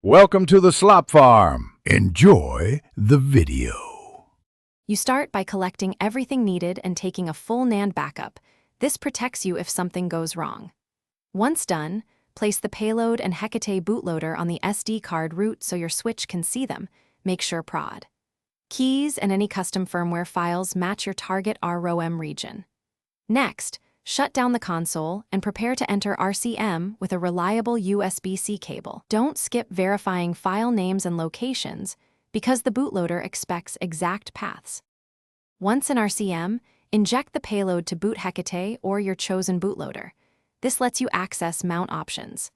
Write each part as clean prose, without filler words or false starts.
Welcome to the Slop Farm. Enjoy the video. You start by collecting everything needed and taking a full NAND backup. This protects you if something goes wrong. Once done, place the payload and Hecate bootloader on the SD card root so your switch can see them. Make sure prod. Keys and any custom firmware files match your target ROM region. Next, shut down the console and prepare to enter RCM with a reliable USB-C cable. Don't skip verifying file names and locations because the bootloader expects exact paths. Once in RCM, inject the payload to boot Hecate or your chosen bootloader. This lets you access mount options.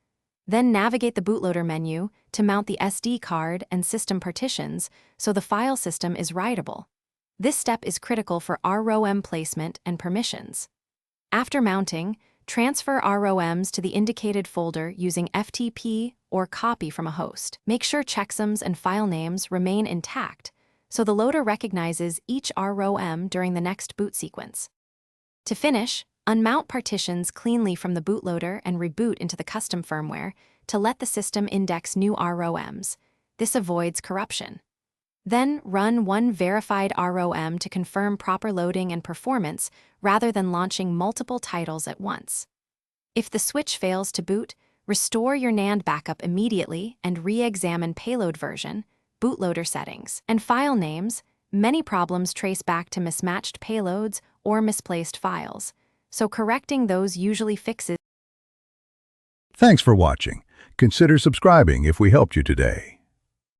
Then navigate the bootloader menu to mount the SD card and system partitions so the file system is writable. This step is critical for ROM placement and permissions. After mounting, transfer ROMs to the indicated folder using FTP or copy from a host. Make sure checksums and file names remain intact so the loader recognizes each ROM during the next boot sequence. To finish, unmount partitions cleanly from the bootloader and reboot into the custom firmware to let the system index new ROMs. This avoids corruption. Then run one verified ROM to confirm proper loading and performance rather than launching multiple titles at once. If the switch fails to boot, restore your NAND backup immediately and re-examine payload version, bootloader settings, and file names. Many problems trace back to mismatched payloads or misplaced files, so correcting those usually fixes. Thanks for watching. Consider subscribing if we helped you today.